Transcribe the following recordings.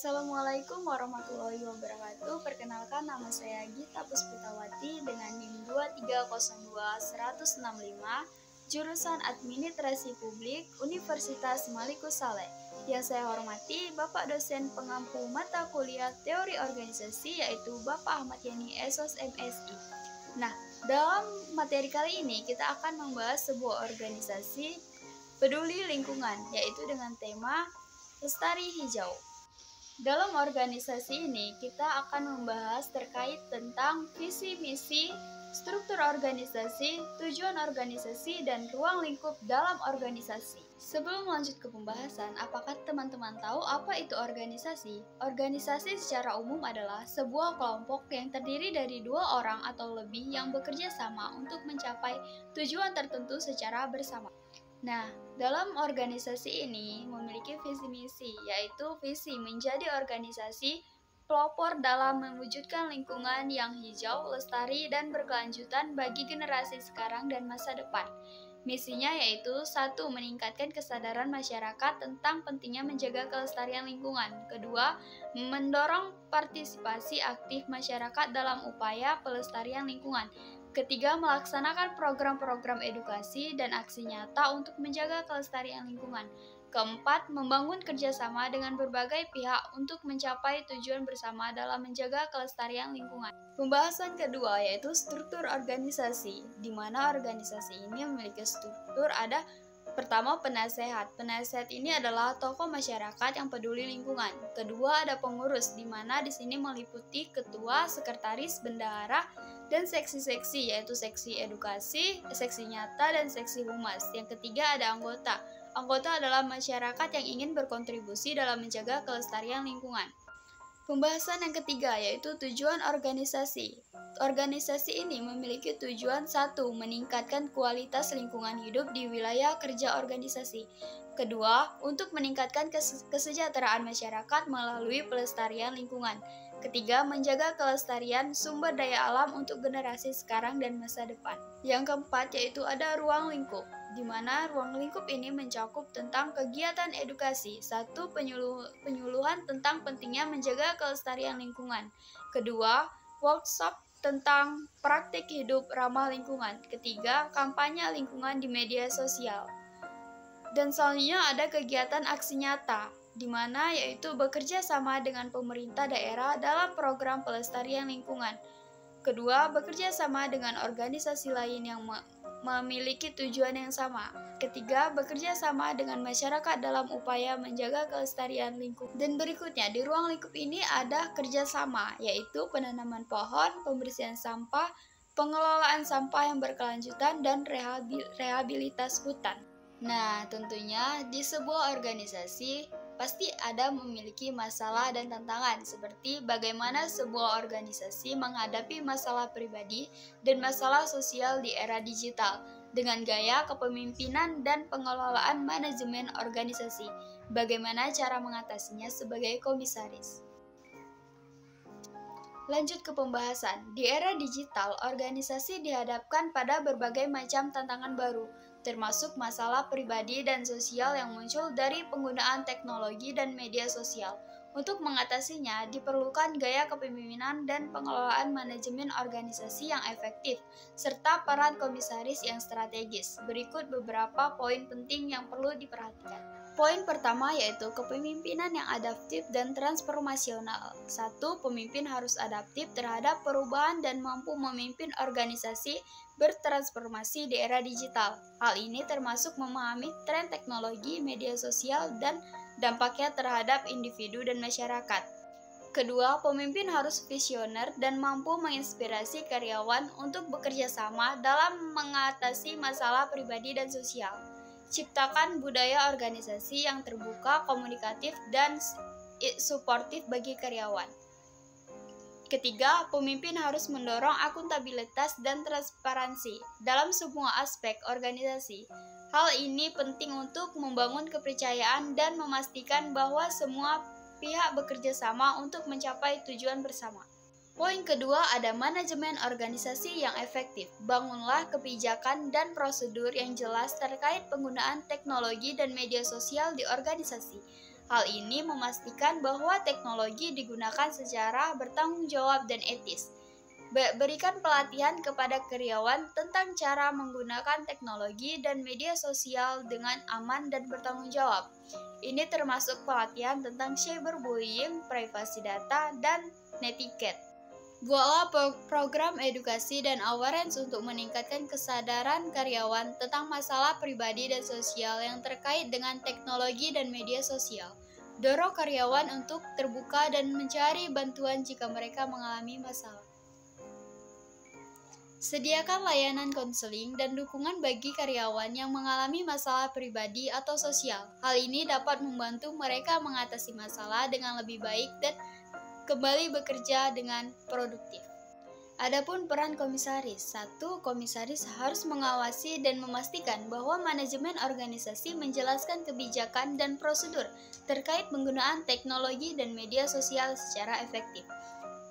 Assalamualaikum warahmatullahi wabarakatuh. Perkenalkan, nama saya Gita Puspitawati dengan NIM 2302165, jurusan Administrasi Publik, Universitas Malikus Saleh. Yang saya hormati Bapak dosen pengampu mata kuliah Teori Organisasi, yaitu Bapak Ahmad Yani SOS MSI. Nah, dalam materi kali ini kita akan membahas sebuah organisasi peduli lingkungan, yaitu dengan tema Lestari Hijau. Dalam organisasi ini, kita akan membahas terkait tentang visi misi, struktur organisasi, tujuan organisasi, dan ruang lingkup dalam organisasi. Sebelum lanjut ke pembahasan, apakah teman-teman tahu apa itu organisasi? Organisasi secara umum adalah sebuah kelompok yang terdiri dari 2 orang atau lebih yang bekerja sama untuk mencapai tujuan tertentu secara bersama. Nah, dalam organisasi ini memiliki visi misi, yaitu visi menjadi organisasi pelopor dalam mewujudkan lingkungan yang hijau, lestari, dan berkelanjutan bagi generasi sekarang dan masa depan. Misinya yaitu 1. Meningkatkan kesadaran masyarakat tentang pentingnya menjaga kelestarian lingkungan. 2. Mendorong partisipasi aktif masyarakat dalam upaya pelestarian lingkungan. 3. Melaksanakan program-program edukasi dan aksi nyata untuk menjaga kelestarian lingkungan. 4. Membangun kerjasama dengan berbagai pihak untuk mencapai tujuan bersama dalam menjaga kelestarian lingkungan. Pembahasan kedua yaitu struktur organisasi, di mana organisasi ini memiliki struktur ada pertama penasehat. Penasehat ini adalah tokoh masyarakat yang peduli lingkungan. Kedua ada pengurus, di mana di sini meliputi ketua, sekretaris, bendahara, dan seksi-seksi, yaitu seksi edukasi, seksi nyata, dan seksi humas. Yang ketiga ada anggota. Anggota adalah masyarakat yang ingin berkontribusi dalam menjaga kelestarian lingkungan. Pembahasan yang ketiga yaitu tujuan organisasi. Organisasi ini memiliki tujuan 1. Meningkatkan kualitas lingkungan hidup di wilayah kerja organisasi. 2. Untuk meningkatkan kesejahteraan masyarakat melalui pelestarian lingkungan. 3. Menjaga kelestarian sumber daya alam untuk generasi sekarang dan masa depan. Yang keempat yaitu ada ruang lingkup, di mana ruang lingkup ini mencakup tentang kegiatan edukasi. 1. Penyuluhan tentang pentingnya menjaga kelestarian lingkungan. 2. Workshop tentang praktik hidup ramah lingkungan. 3. Kampanye lingkungan di media sosial. Dan selanjutnya ada kegiatan aksi nyata, di mana yaitu bekerja sama dengan pemerintah daerah dalam program pelestarian lingkungan. 2. Bekerja sama dengan organisasi lain yang memiliki tujuan yang sama. 3. Bekerja sama dengan masyarakat dalam upaya menjaga kelestarian lingkungan. Dan berikutnya, di ruang lingkup ini ada kerjasama, yaitu penanaman pohon, pembersihan sampah, pengelolaan sampah yang berkelanjutan, dan rehabilitas hutan. Nah, tentunya di sebuah organisasi pasti ada memiliki masalah dan tantangan, seperti bagaimana sebuah organisasi menghadapi masalah pribadi dan masalah sosial di era digital dengan gaya kepemimpinan dan pengelolaan manajemen organisasi. Bagaimana cara mengatasinya sebagai komisaris? Lanjut ke pembahasan. Di era digital, organisasi dihadapkan pada berbagai macam tantangan baru, termasuk masalah pribadi dan sosial yang muncul dari penggunaan teknologi dan media sosial. Untuk mengatasinya, diperlukan gaya kepemimpinan dan pengelolaan manajemen organisasi yang efektif, serta peran komisaris yang strategis. Berikut beberapa poin penting yang perlu diperhatikan. Poin pertama yaitu kepemimpinan yang adaptif dan transformasional. 1. Pemimpin harus adaptif terhadap perubahan dan mampu memimpin organisasi bertransformasi di era digital. Hal ini termasuk memahami tren teknologi, media sosial, dan dampaknya terhadap individu dan masyarakat. 2. Pemimpin harus visioner dan mampu menginspirasi karyawan untuk bekerja sama dalam mengatasi masalah pribadi dan sosial. Ciptakan budaya organisasi yang terbuka, komunikatif, dan suportif bagi karyawan. 3. Pemimpin harus mendorong akuntabilitas dan transparansi dalam semua aspek organisasi. Hal ini penting untuk membangun kepercayaan dan memastikan bahwa semua pihak bekerja sama untuk mencapai tujuan bersama. Poin kedua ada manajemen organisasi yang efektif. Bangunlah kebijakan dan prosedur yang jelas terkait penggunaan teknologi dan media sosial di organisasi. Hal ini memastikan bahwa teknologi digunakan secara bertanggung jawab dan etis. Berikan pelatihan kepada karyawan tentang cara menggunakan teknologi dan media sosial dengan aman dan bertanggung jawab. Ini termasuk pelatihan tentang cyberbullying, privasi data, dan netiquette. Buatlah program edukasi dan awareness untuk meningkatkan kesadaran karyawan tentang masalah pribadi dan sosial yang terkait dengan teknologi dan media sosial. Dorong karyawan untuk terbuka dan mencari bantuan jika mereka mengalami masalah. Sediakan layanan konseling dan dukungan bagi karyawan yang mengalami masalah pribadi atau sosial. Hal ini dapat membantu mereka mengatasi masalah dengan lebih baik dan kembali bekerja dengan produktif. Adapun peran komisaris. 1. Komisaris harus mengawasi dan memastikan bahwa manajemen organisasi menjelaskan kebijakan dan prosedur terkait penggunaan teknologi dan media sosial secara efektif.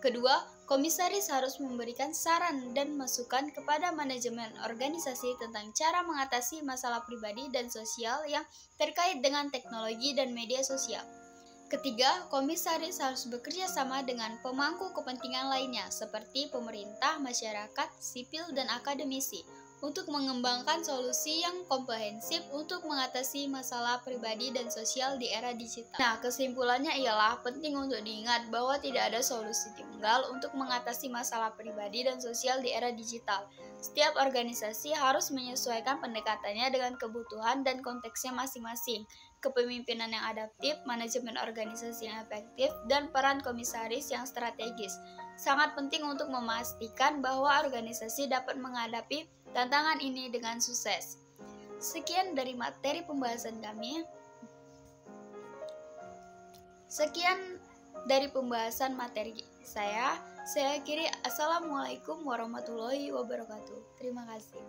Kedua, komisaris harus memberikan saran dan masukan kepada manajemen organisasi tentang cara mengatasi masalah pribadi dan sosial yang terkait dengan teknologi dan media sosial. Ketiga, komisaris harus bekerja sama dengan pemangku kepentingan lainnya seperti pemerintah, masyarakat, sipil, dan akademisi untuk mengembangkan solusi yang komprehensif untuk mengatasi masalah pribadi dan sosial di era digital. Nah, kesimpulannya ialah penting untuk diingat bahwa tidak ada solusi tunggal untuk mengatasi masalah pribadi dan sosial di era digital. Setiap organisasi harus menyesuaikan pendekatannya dengan kebutuhan dan konteksnya masing-masing. Kepemimpinan yang adaptif, manajemen organisasi yang efektif, dan peran komisaris yang strategis sangat penting untuk memastikan bahwa organisasi dapat menghadapi tantangan ini dengan sukses. Sekian dari materi pembahasan kami. Sekian dari pembahasan materi saya. Saya akhiri, Assalamualaikum warahmatullahi wabarakatuh. Terima kasih.